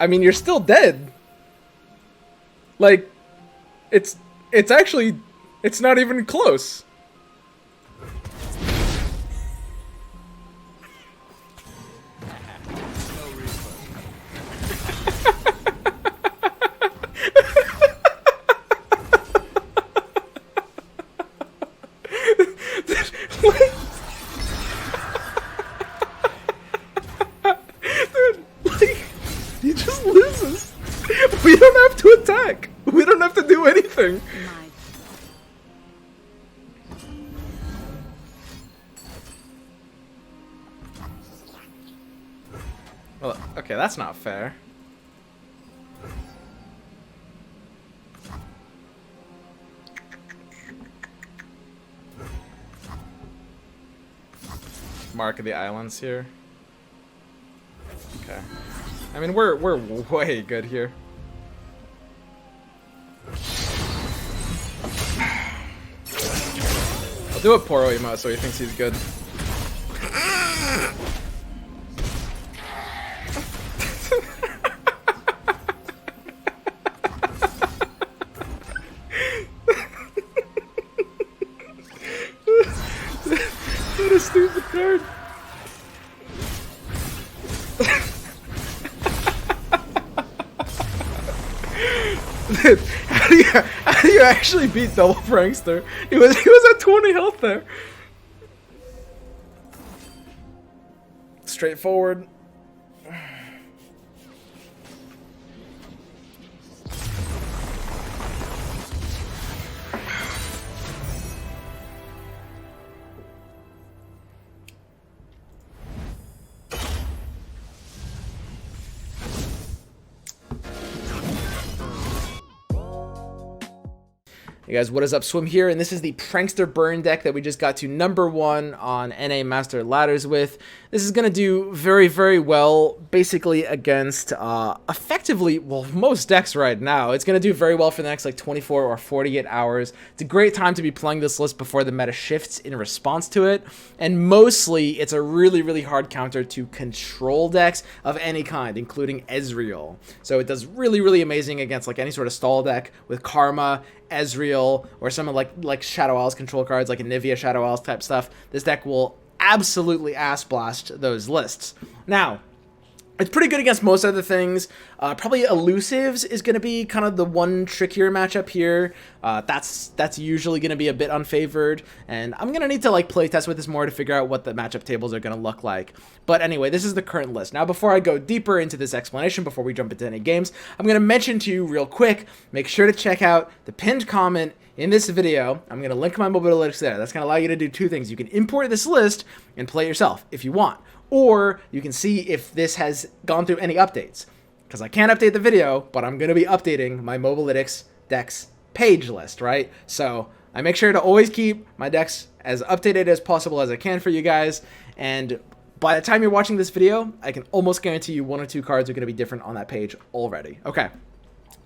I mean, you're still dead. Like, it's actually, it's not even close. He just loses. We don't have to attack. We don't have to do anything. Well, okay, that's not fair. Mark of the islands here. Okay. I mean, we're way good here. I'll do a Poro emote so he thinks he's good. What a stupid card. Dude, how do you actually beat double Prankster? He was at 20 health there. Straightforward. Hey guys, what is up? Swim here, and this is the Prankster burn deck that we just got to #1 on NA Master Ladders with. This is going to do very, very well, basically against, effectively, well, most decks right now. It's going to do very well for the next, like, 24 or 48 hours. It's a great time to be playing this list before the meta shifts in response to it, and mostly, it's a really, really hard counter to control decks of any kind, including Ezreal. So it does really, really amazing against, like, any sort of stall deck with Karma, Ezreal, or some of like Shadow Owl's control cards, like Anivia Shadow Owls type stuff. This deck will absolutely ass blast those lists. Now, it's pretty good against most other things. Probably Elusives is going to be kind of the one trickier matchup here. That's usually going to be a bit unfavored, and I'm going to need to like play test with this more to figure out what the matchup tables are going to look like. But anyway, this is the current list. Now, before I go deeper into this explanation, before we jump into any games, I'm going to mention to you real quick, make sure to check out the pinned comment in this video. I'm going to link my mobile analytics there. That's going to allow you to do two things. You can import this list and play it yourself if you want. Or you can see if this has gone through any updates. Because I can't update the video, but I'm going to be updating my Mobalytics decks page list, right? So I make sure to always keep my decks as updated as possible as I can for you guys. And by the time you're watching this video, I can almost guarantee you 1 or 2 cards are going to be different on that page already. Okay.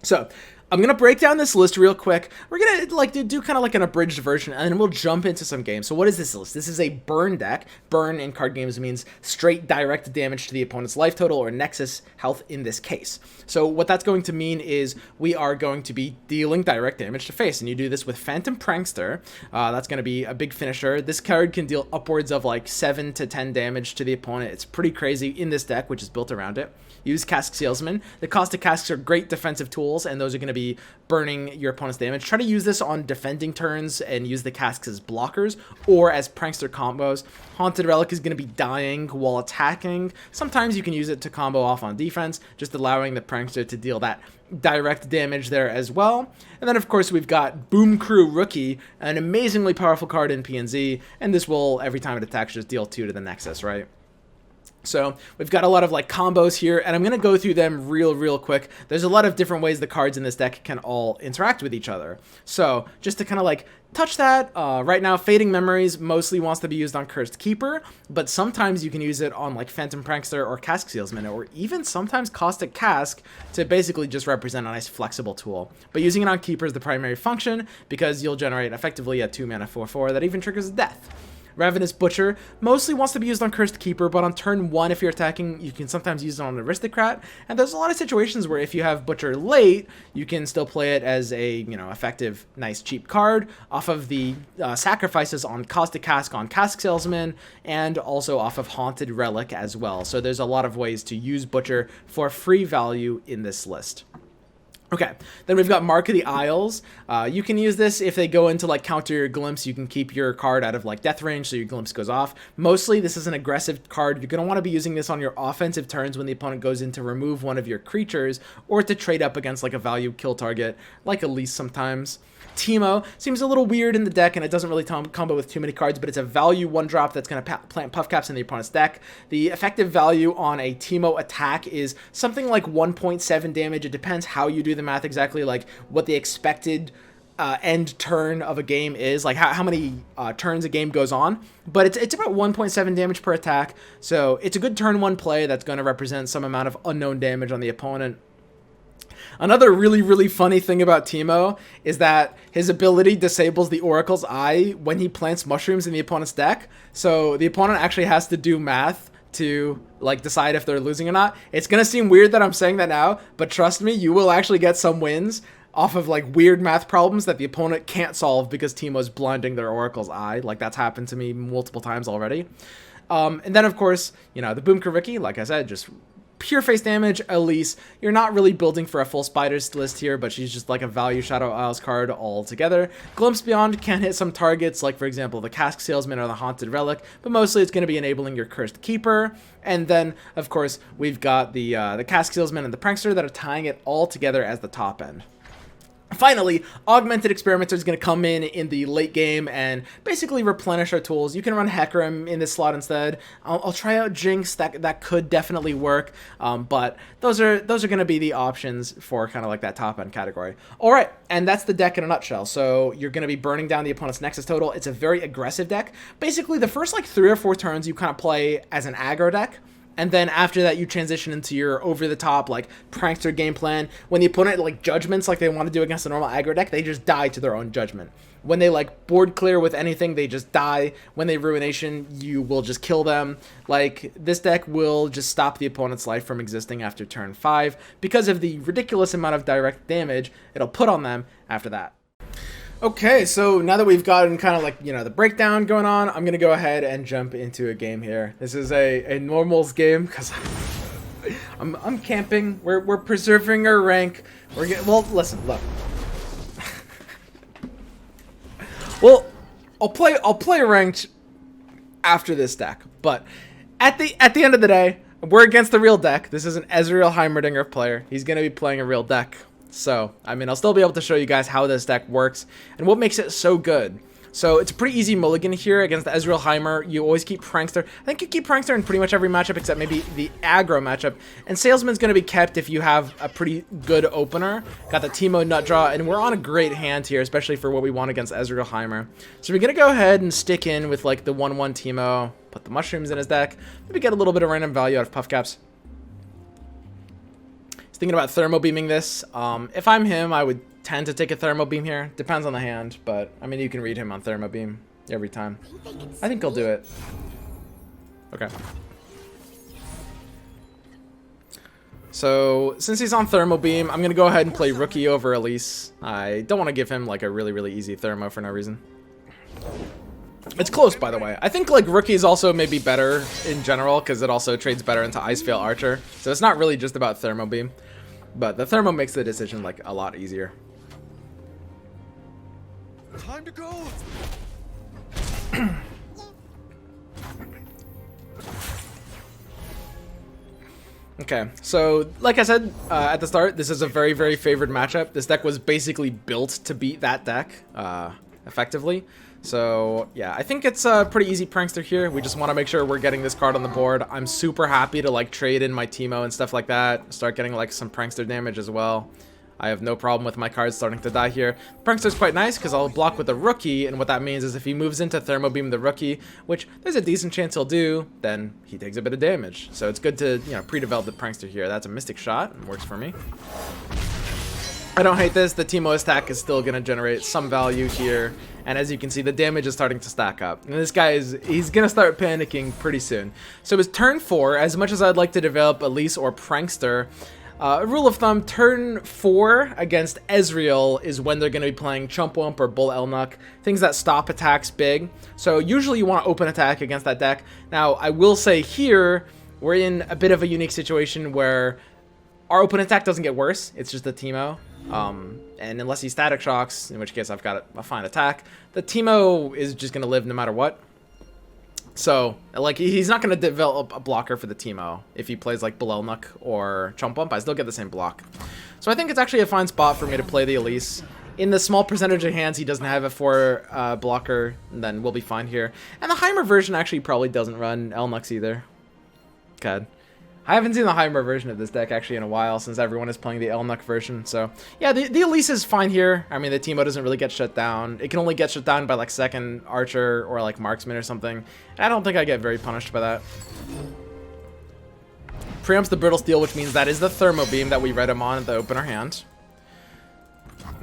So I'm going to break down this list real quick. We're going to like do kind of like an abridged version, and then we'll jump into some games. So what is this list? This is a burn deck. Burn in card games means straight direct damage to the opponent's life total or Nexus health in this case. So what that's going to mean is we are going to be dealing direct damage to face, and you do this with Phantom Prankster. That's going to be a big finisher. This card can deal upwards of like 7 to 10 damage to the opponent. It's pretty crazy in this deck, which is built around it. Use Cask Salesman. The Caustic Casks are great defensive tools, and those are going to be burning your opponent's damage. Try to use this on defending turns and use the Casks as blockers or as Prankster combos. Haunted Relic is going to be dying while attacking. Sometimes you can use it to combo off on defense, just allowing the Prankster to deal that direct damage there as well. And then, of course, we've got Boom Crew Rookie, an amazingly powerful card in PNZ, and this will, every time it attacks, just deal 2 to the Nexus, right? So we've got a lot of like combos here, and I'm going to go through them real quick. There's a lot of different ways the cards in this deck can all interact with each other. So just to kind of like touch that, right now Fading Memories mostly wants to be used on Cursed Keeper, but sometimes you can use it on like Phantom Prankster or Cask Salesman, or even sometimes Caustic Cask to basically just represent a nice flexible tool. But using it on Keeper is the primary function because you'll generate effectively a 2-mana 4/4 that even triggers death. Ravenous Butcher mostly wants to be used on Cursed Keeper, but on turn 1, if you're attacking, you can sometimes use it on Aristocrat. And there's a lot of situations where if you have Butcher late, you can still play it as a, effective, nice, cheap card off of the sacrifices on Caustic Cask on Cask Salesman, and also off of Haunted Relic as well. So there's a lot of ways to use Butcher for free value in this list. Okay, then we've got Mark of the Isles. You can use this if they go into like counter your glimpse. You can keep your card out of like death range so your glimpse goes off. Mostly this is an aggressive card. You're going to want to be using this on your offensive turns when the opponent goes in to remove one of your creatures, or to trade up against like a value kill target like Elise sometimes. Teemo seems a little weird in the deck, and it doesn't really combo with too many cards, but it's a value 1-drop that's going to plant Puff Caps in the opponent's deck. The effective value on a Teemo attack is something like 1.7 damage. It depends how you do the math exactly, like what the expected end turn of a game is, like how many turns a game goes on, but it's about 1.7 damage per attack, so it's a good turn 1 play that's going to represent some amount of unknown damage on the opponent. Another really funny thing about Teemo is that his ability disables the Oracle's Eye when he plants mushrooms in the opponent's deck. So the opponent actually has to do math to like decide if they're losing or not. It's gonna seem weird that I'm saying that now, but trust me, you will actually get some wins off of like weird math problems that the opponent can't solve because Teemo's blinding their Oracle's Eye. Like that's happened to me multiple times already. And then of course, the Boom Kariki, like I said, just pure face damage. Elise, you're not really building for a full spiders list here, but she's just like a value Shadow Isles card altogether. Glimpse Beyond can hit some targets, like for example the Cask Salesman or the Haunted Relic, but mostly it's going to be enabling your Cursed Keeper. And then of course we've got the Cask Salesman and the Prankster that are tying it all together as the top end. Finally, Augmented Experimenter is going to come in the late game and basically replenish our tools. You can run Hecarim in this slot instead. I'll try out Jinx. That could definitely work, but those are going to be the options for kind of like that top end category. All right, and that's the deck in a nutshell. So you're going to be burning down the opponent's Nexus total. It's a very aggressive deck. Basically, the first like 3 or 4 turns you kind of play as an aggro deck. And then after that, you transition into your over-the-top, like, prankster game plan. When the opponent, like, judgments like they want to do against a normal aggro deck, they just die to their own judgment. When they, like, board clear with anything, they just die. When they Ruination, you will just kill them. Like, this deck will just stop the opponent's life from existing after turn 5 because of the ridiculous amount of direct damage it'll put on them after that. Okay, so now that we've gotten kind of like, the breakdown going on, I'm going to go ahead and jump into a game here. This is a normals game because I'm camping. We're preserving our rank. Well, listen, look. Well, I'll play ranked after this deck, but at the end of the day, we're against the real deck. This is an Ezreal Heimerdinger player. He's going to be playing a real deck. So, I mean, I'll still be able to show you guys how this deck works and what makes it so good. So, it's a pretty easy mulligan here against the Ezreal Heimer. You always keep Prankster. I think you keep Prankster in pretty much every matchup except maybe the aggro matchup. And Salesman's going to be kept if you have a pretty good opener. Got the Teemo nut draw, and we're on a great hand here, especially for what we want against Ezreal Heimer. So, we're going to go ahead and stick in with, like, the 1-1 Teemo. Put the mushrooms in his deck. Maybe get a little bit of random value out of Puff Caps. Thinking about thermo beaming this. If I'm him, I would tend to take a thermo beam here. Depends on the hand, but I mean you can read him on thermo beam every time. I think he'll do it. Okay. So since he's on thermo beam, I'm gonna go ahead and play Rookie over Elise. I don't want to give him like a really easy thermo for no reason. It's close, by the way. I think like Rookie is also maybe better in general because it also trades better into Iceveil Archer. So it's not really just about thermo beam. But the thermo makes the decision like a lot easier. Time to go. Okay, so like I said at the start, this is a very favored matchup. This deck was basically built to beat that deck effectively. So yeah, I think it's a pretty easy Prankster here. We just want to make sure we're getting this card on the board. I'm super happy to like trade in my Teemo and stuff like that. Start getting like some Prankster damage as well. I have no problem with my cards starting to die here. Prankster's quite nice because I'll block with the Rookie, and what that means is if he moves into Thermo Beam the Rookie, which there's a decent chance he'll do, then he takes a bit of damage. So it's good to, pre-develop the Prankster here. That's a Mystic Shot. Works for me. I don't hate this. The Teemo attack is still going to generate some value here. And as you can see, the damage is starting to stack up. And this guy he's going to start panicking pretty soon. So it's turn 4. As much as I'd like to develop Elise or Prankster, rule of thumb, turn 4 against Ezreal is when they're going to be playing Chump Wump or Bull Elnuck, things that stop attacks big. So usually you want to open attack against that deck. Now, I will say here, we're in a bit of a unique situation where our open attack doesn't get worse. It's just the Teemo. And unless he static shocks, in which case I've got a fine attack, the Teemo is just going to live no matter what. So, like, he's not going to develop a blocker for the Teemo if he plays, like, Belelnuck or Chump Bump. I still get the same block. So I think it's actually a fine spot for me to play the Elise. In the small percentage of hands he doesn't have a 4 blocker, then we'll be fine here. And the Heimer version actually probably doesn't run Elnucks either. God. I haven't seen the Heimer version of this deck actually in a while since everyone is playing the Elnuck version. So, yeah, the Elise is fine here. I mean, the Teemo doesn't really get shut down. It can only get shut down by, like, second Archer or, like, Marksman or something. And I don't think I get very punished by that. Preempts the Brittle Steel, which means that is the Thermo Beam that we read him on at the opener hand.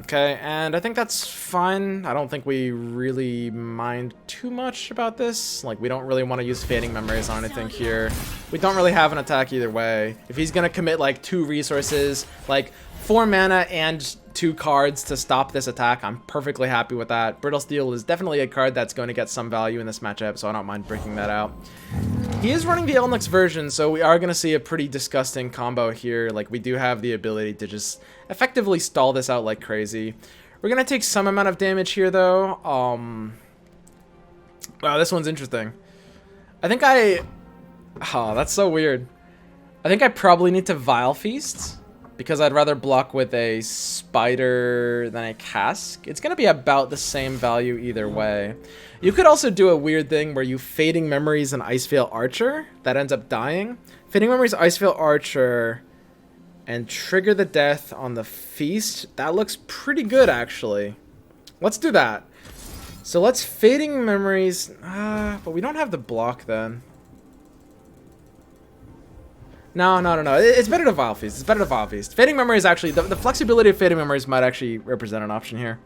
Okay, and I think that's fine. I don't think we really mind too much about this. Like, we don't really want to use Fading Memories on anything here. We don't really have an attack either way. If he's going to commit, like, 2 resources, like 4 mana and 2 cards to stop this attack, I'm perfectly happy with that. Brittle Steel is definitely a card that's going to get some value in this matchup, so I don't mind breaking that out. He is running the Elnucks version, so we are going to see a pretty disgusting combo here. Like, we do have the ability to just effectively stall this out like crazy. We're going to take some amount of damage here, though. Wow, this one's interesting. I think oh, that's so weird. I think I probably need to Vile Feast, because I'd rather block with a Spider than a Cask. It's going to be about the same value either way. You could also do a weird thing where you Fading Memories and Iceveil Archer. That ends up dying. Fading Memories, Iceveil Archer, and trigger the death on the Feast. That looks pretty good, actually. Let's do that. So let's Fading Memories. But we don't have the block then. No. It's better to Vile Feast. It's better to Vile Feast. Fading Memories actually, the flexibility of Fading Memories might actually represent an option here.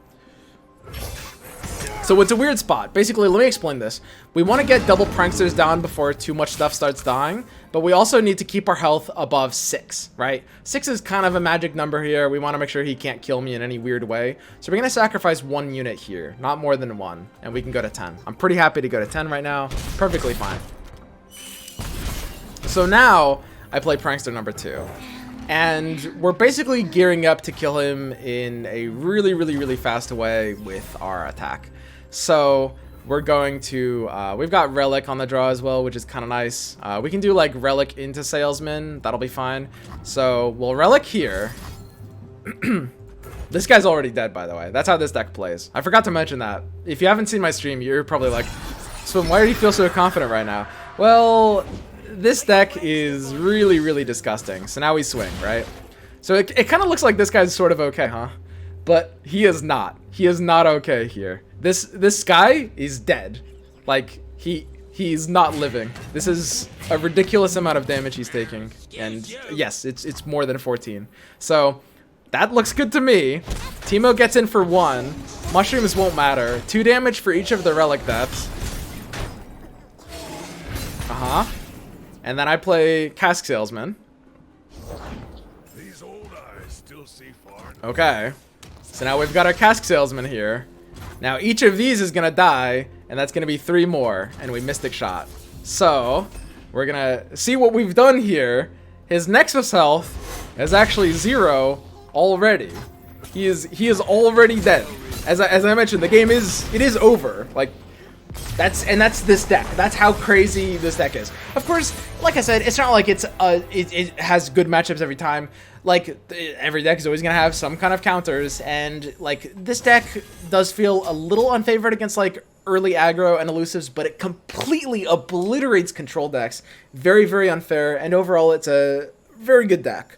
So it's a weird spot. Basically, let me explain this. We want to get double Pranksters down before too much stuff starts dying, but we also need to keep our health above 6, right? 6 is kind of a magic number here. We want to make sure he can't kill me in any weird way. So we're going to sacrifice 1 unit here, not more than 1, and we can go to 10. I'm pretty happy to go to 10 right now. Perfectly fine. So now I play Prankster number 2. And we're basically gearing up to kill him in a really fast way with our attack. So we're going to, we've got Relic on the draw as well, which is kind of nice. We can do like Relic into Salesman. That'll be fine. So we'll Relic here. This guy's already dead, by the way. That's how this deck plays. I forgot to mention that. If you haven't seen my stream, you're probably like, Swim, why do you feel so confident right now? Well, this deck is really disgusting. So now we swing, right? So it kind of looks like this guy's sort of okay, huh? But he is not. He is not okay here. This guy is dead. Like, he's not living. This is a ridiculous amount of damage he's taking. And yes, it's more than 14. So that looks good to me. Teemo gets in for 1. Mushrooms won't matter. 2 damage for each of the Relic deaths. And then I play Cask Salesman. These old eyes still see far. Okay. So now we've got our Cask Salesman here. Now each of these is gonna die, and that's gonna be 3 more, and we Mystic Shot. So we're gonna see what we've done here. His Nexus health is actually 0 already. He is already dead. As I mentioned, the game is over. Like, that's this deck. That's how crazy this deck is. Of course, like I said, it's not like it has good matchups every time. Like, every deck is always gonna have some kind of counters, and like this deck does feel a little unfavored against like early aggro and elusives, but it completely obliterates control decks. Very unfair, and overall it's a very good deck.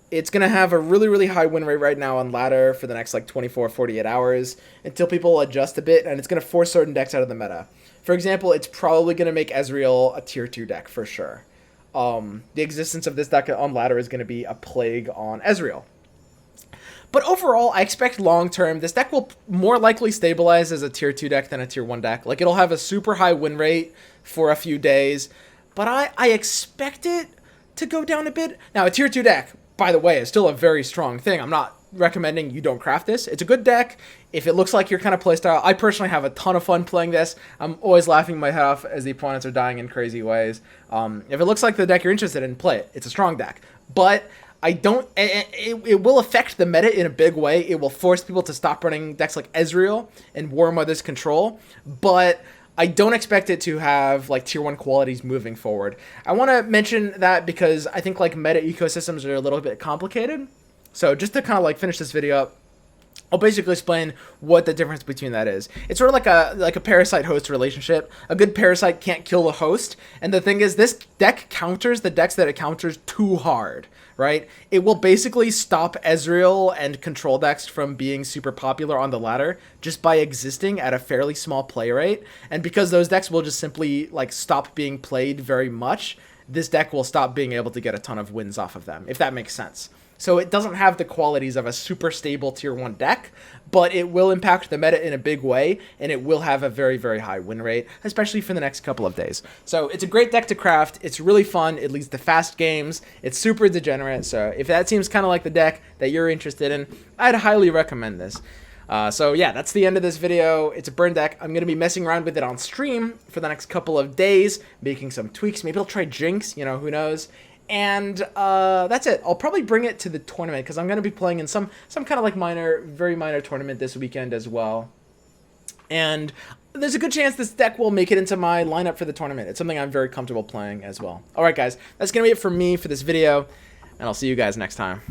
It's going to have a really high win rate right now on ladder for the next like 24-48 hours until people adjust a bit, and it's going to force certain decks out of the meta. For example, it's probably going to make Ezreal a tier 2 deck for sure. The existence of this deck on ladder is going to be a plague on Ezreal. But overall, I expect long-term, this deck will more likely stabilize as a tier 2 deck than a tier 1 deck. Like, it'll have a super high win rate for a few days, but I expect it to go down a bit. Now, a tier 2 deck, by the way, is still a very strong thing. I'm not recommending you don't craft this. It's a good deck. If it looks like your kind of playstyle, I personally have a ton of fun playing this. I'm always laughing my head off as the opponents are dying in crazy ways. If it looks like the deck you're interested in, play it. It's a strong deck. But I don't... It will affect the meta in a big way. It will force people to stop running decks like Ezreal and War Mother's Control. But I don't expect it to have like tier 1 qualities moving forward. I want to mention that because I think like meta ecosystems are a little bit complicated. So just to kind of like finish this video up, I'll basically explain what the difference between that is. It's sort of like a parasite-host relationship. A good parasite can't kill a host, and the thing is, this deck counters the decks that it counters too hard, right? It will basically stop Ezreal and control decks from being super popular on the ladder just by existing at a fairly small play rate, and because those decks will just simply like stop being played very much, this deck will stop being able to get a ton of wins off of them, if that makes sense. So it doesn't have the qualities of a super stable tier 1 deck, but it will impact the meta in a big way, and it will have a very, very high win rate, especially for the next couple of days. So it's a great deck to craft. It's really fun. It leads to fast games. It's super degenerate. So if that seems kind of like the deck that you're interested in, I'd highly recommend this. So yeah, that's the end of this video. It's a burn deck. I'm going to be messing around with it on stream for the next couple of days, making some tweaks. Maybe I'll try Jinx, you know, who knows. And that's it. I'll probably bring it to the tournament because I'm going to be playing in some kind of like very minor tournament this weekend as well. And there's a good chance this deck will make it into my lineup for the tournament. It's something I'm very comfortable playing as well. All right, guys, that's going to be it for me for this video, and I'll see you guys next time.